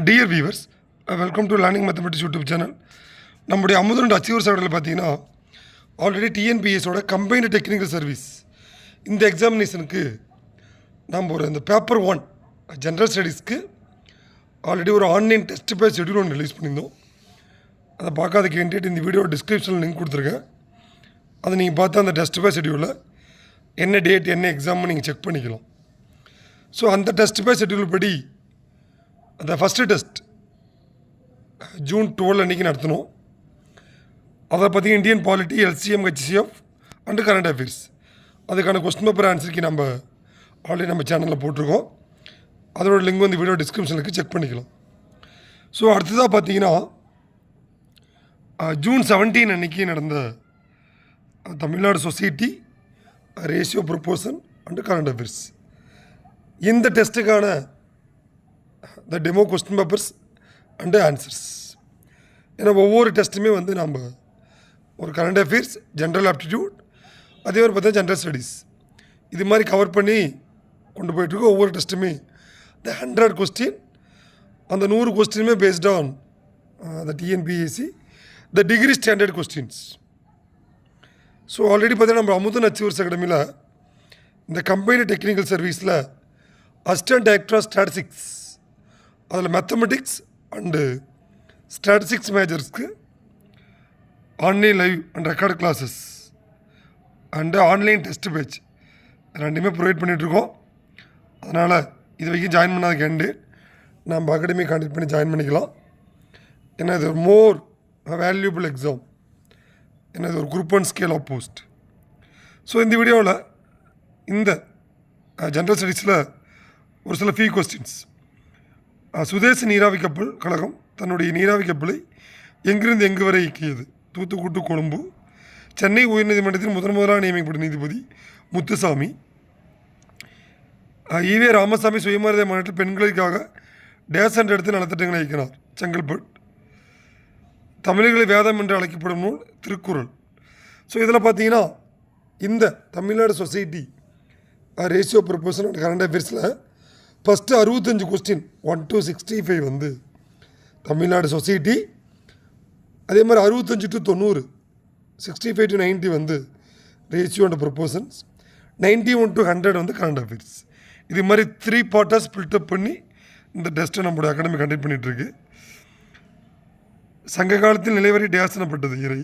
Dear viewers, welcome to learning mathematics YouTube channel. நம்முடைய Amudhan achievers அகாடமியில் பார்த்தீங்கன்னா ஆல்ரெடி டிஎன்பிஎஸோட கம்பைன்டு டெக்னிக்கல் சர்வீஸ் இந்த எக்ஸாமினேஷனுக்கு நம்ம இந்த பேப்பர் 1 ஜென்ரல் ஸ்டடீஸ்க்கு ஆல்ரெடி ஒரு ஆன்லைன் டெஸ்ட் பேஸ் ஷெடியூல் ஒன்று ரிலீஸ் பண்ணியிருந்தோம். அதை பார்க்காத கேண்டிடேட் இந்த வீடியோ டிஸ்கிரிப்ஷனில் லிங்க் கொடுத்துருக்கேன். அதை நீங்கள் பார்த்து அந்த டெஸ்ட் பேஸ் ஷெடியூலில் என்ன டேட் என்ன எக்ஸாம்னு நீங்கள் செக் பண்ணிக்கலாம். ஸோ அந்த டெஸ்ட் பேஸ் ஷெடியூல் படி அந்த ஃபஸ்ட்டு டெஸ்ட் ஜூன் 12 அன்றைக்கி நடத்தணும். அதை பற்றி Indian polity, LCM, HCF and current affairs அதுக்கான கொஸ்டின் பேப்பர் ஆன்சருக்கு நம்ம ஆல்ரெடி நம்ம சேனலில் போட்டிருக்கோம். அதோட லிங்க் வந்து வீடியோ டிஸ்கிரிப்ஷனுக்கு செக் பண்ணிக்கலாம். ஸோ அடுத்ததாக பார்த்தீங்கன்னா ஜூன் 17 அன்றைக்கி நடந்த Tamil Nadu society ratio proportion and current affairs இந்த டெஸ்ட்டுக்கான the demo question papers and answers. ஏன்னா ஒவ்வொரு டெஸ்ட்டுமே வந்து நம்ம ஒரு கரண்ட் அஃபேர்ஸ், ஜென்ரல் ஆப்டிடியூட், அதே மாதிரி பார்த்தா ஜென்ரல் ஸ்டடீஸ் இது மாதிரி கவர் பண்ணி கொண்டு போயிட்டுருக்கோம். ஒவ்வொரு டெஸ்ட்டுமே த 100 கொஸ்டின், அந்த 100 கொஸ்டினுமே based on the TNPSC the degree standard questions. So already பார்த்தீங்கன்னா நம்ம அமுதன் அச்சீவர்ஸ் அகாடமியில் இந்த கம்பைன்டு டெக்னிக்கல் சர்வீஸில் அசிஸ்டன்ட் டைரக்டர் ஆஃப் ஸ்டாட்டிஸ்டிக்ஸ் அதில் மேத்தமெட்டிக்ஸ் அண்டு ஸ்டாட்டிஸ்டிக்ஸ் மேஜர்ஸ்க்கு online live and record classes and online test batch ரெண்டுமே ப்ரொவைட் பண்ணிகிட்ருக்கோம். அதனால் இது வரைக்கும் ஜாயின் பண்ணாத கேண்டிடேட் நம்ம அகாடமி கான்டெக்ட் பண்ணி ஜாயின் பண்ணிக்கலாம். ஏன்னா இது ஒரு மோர் வேல்யூபிள் எக்ஸாம், ஏன்னா இது ஒரு group 1 scale of post. So இந்த வீடியோவில் இந்த ஜென்ரல் ஸ்டடீஸில் ஒரு சில ஃபீ கொஸ்டின்ஸ். சுதேசி நீராவி கப்பல் கழகம் தன்னுடைய நீராவி கப்பலை எங்கிருந்து எங்கு வரை இயக்கியது? தூத்துக்குடி டு கொழும்பு. சென்னை உயர்நீதிமன்றத்தில் முதலாக நியமிக்கப்பட்ட நீதிபதி முத்துசாமி. ஈவே ராமசாமி சுயமரியாதை மாநிலத்தில் பெண்களுக்காக டேஸ் என்ற இடத்தில் நலத்திட்டங்களை இயக்கினார். செங்கல்பட்டு. தமிழர்களை வேதம் என்று அழைக்கப்படும் நூல் திருக்குறள். ஸோ இதில் பார்த்தீங்கன்னா இந்த Tamil Nadu society ratio proportion and current அஃபேர்ஸில் ஃபஸ்ட்டு 65 கொஸ்டின் 1 to 65 வந்து தமிழ்நாடு சொசைட்டி. அதே மாதிரி 65 to 90, 65 to 90 வந்து ரேஷியோ அண்ட் ப்ரொப்போசன்ஸ், 91 to 100 வந்து கரண்ட் அஃபேர்ஸ். இது மாதிரி 3 பார்ட்டாக ஸ்பில்டப் பண்ணி இந்த டெஸ்ட்டை நம்மளுடைய அகாடமி கண்டக்ட் பண்ணிகிட்ருக்கு. சங்க காலத்தில் நிலைவரி டேஸ் எனப்பட்டது இறை.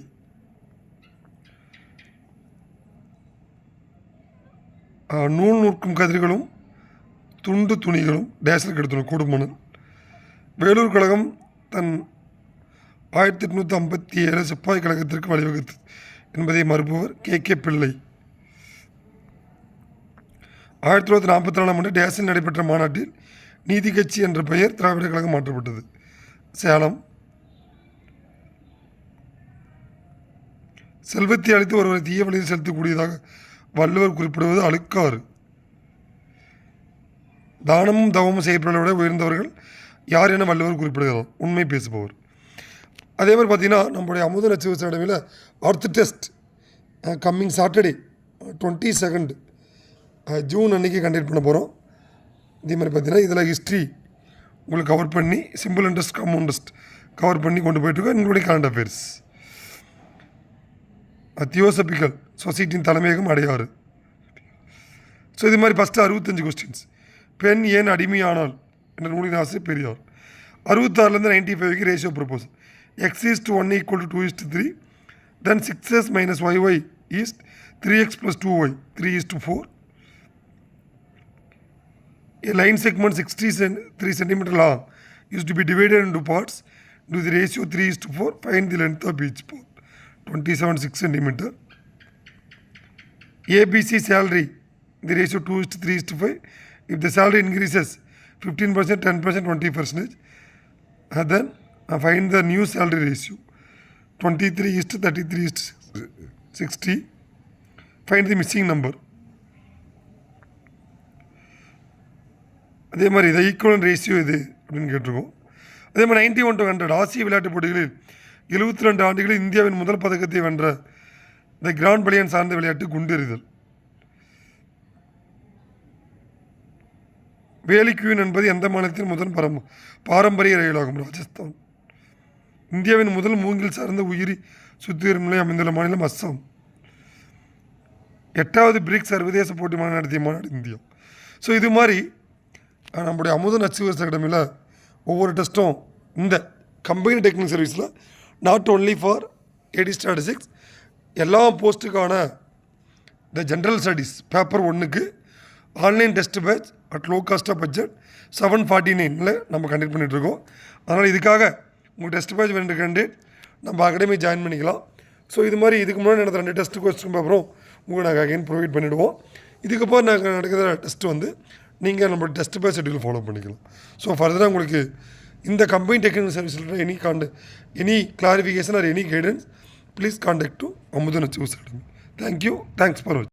நூல் நூற்கும் கதிர்களும் துண்டு துணிகளும் டேஸில் கெடுத்தணும் கூடுமணல். வேலூர் கழகம் தன் 1857 சிப்பாய் கழகத்திற்கு வழிவகுத்தது என்பதை மறுப்பவர் கே பிள்ளை. 1944ஆம் ஆண்டு டேஸில் நடைபெற்ற மாநாட்டில் நீதி கட்சி என்ற பெயர் திராவிட கழகம் மாற்றப்பட்டது. சேலம். செல்வத்தை அளித்து ஒருவரை தீய வழியில் செலுத்தக்கூடியதாக வள்ளுவர் குறிப்பிடுவது அழுக்காறு. தானமும் தவமும் செய்யப்படுவதை விட உயர்ந்தவர்கள் யார் என வள்ளுவர் குறிப்பிடுகிறார்? உண்மை பேசுபவர். அதே மாதிரி பார்த்திங்கன்னா நம்முடைய அமுதன் அச்சீவர்ஸ் அகாடமியில் அடுத்த டெஸ்ட் கம்மிங் சாட்டர்டே 22 ஜூன் அன்றைக்கி கண்டக்ட் பண்ண போகிறோம். இதே மாதிரி பார்த்திங்கன்னா இதில் ஹிஸ்ட்ரி உங்களுக்கு கவர் பண்ணி, simple interest, compound interest cover பண்ணி கொண்டு போயிட்டுருக்கோம். எங்களுடைய கரண்ட் அஃபேர்ஸ். தியோசபிக்கல் சொசைட்டியின் தலைமையகம் அடையாறு. ஸோ இது மாதிரி ஃபஸ்ட்டு 65 கொஸ்டின்ஸ். பெண் ஏன் அடிமையானால் என்ற நூலின் ஆசிரியர் Periyar. 66 95 ratio proposal. x=1 = 2:3, then 6x - yy is 3x + 2y 3:4. A line segment 63 cm long is to be divided into parts to the ratio 3:4. Find the length of each part. 27.6 cm. ABC salary the ratio 2:3:5. If the salary increases 15%, 10%, 20%, then find the new salary ratio 23:33:60. Find the missing number. அதே மாதிரி இதை ஈக்குவலன் ratio இது அப்படின்னு கேட்டிருக்கோம். அதே மாதிரி 91 to 100 ஆசிய விளையாட்டுப் போட்டிகளில் 72 ஆண்டுகளில் இந்தியாவின் முதல் பதக்கத்தை வென்ற இந்த கிராண்ட் பலியன் சார்ந்த விளையாட்டு குண்டெறிதல். வேலிக்குயின் என்பது எந்த மாநிலத்தின் முதல் பாரம்பரிய ரயிலாகும்? ராஜஸ்தான். இந்தியாவின் முதல் மூங்கில் சார்ந்த உயிரி சுத்திகரிப்பு நிலையம் அமைந்துள்ள மாநிலம் அஸ்ஸாம். 8வது பிரிக்ஸ் சர்வதேச போட்டி மாநாடு நடத்திய மாநாடு இந்தியா. ஸோ இது மாதிரி நம்முடைய அமுதன் அச்சீவர்ஸ் அகாடமியில் ஒவ்வொரு டெஸ்ட்டும் இந்த கம்பைன் டெக்னிக்கல் சர்வீஸில் not only for AD statistics எல்லா போஸ்ட்டுக்கான த ஜென்ரல் ஸ்டடீஸ் பேப்பர் 1க்கு online test batch at low cost of budget 749 நம்ம கண்டக்ட் பண்ணிகிட்ருக்கோம். அதனால் இதுக்காக உங்கள் டெஸ்ட் பேட்ச் வேண்டிய கேண்டிடேட் நம்ம அகாடமி ஜாயின் பண்ணிக்கலாம். ஸோ இது மாதிரி இதுக்கு முன்னாடி நடந்த 2 டெஸ்ட் கொஸ்டின் பேப்பரும் உங்களுக்கு நாங்கள் அகைன் ப்ரொவைட் பண்ணிவிடுவோம். இதுக்கப்புறம் நாங்கள் நடக்கிற டெஸ்ட் வந்து நீங்கள் நம்ம டெஸ்ட் பேட்ச் ஷெட்யூல் ஃபாலோ பண்ணிக்கலாம். ஸோ ஃபர்தராக உங்களுக்கு இந்த கம்பைன் டெக்னிக்கல் சர்வீஸில் any clarification or any guidance please contact to Amudhan achievers academy. Thank you. Thanks for வாட்சிங்.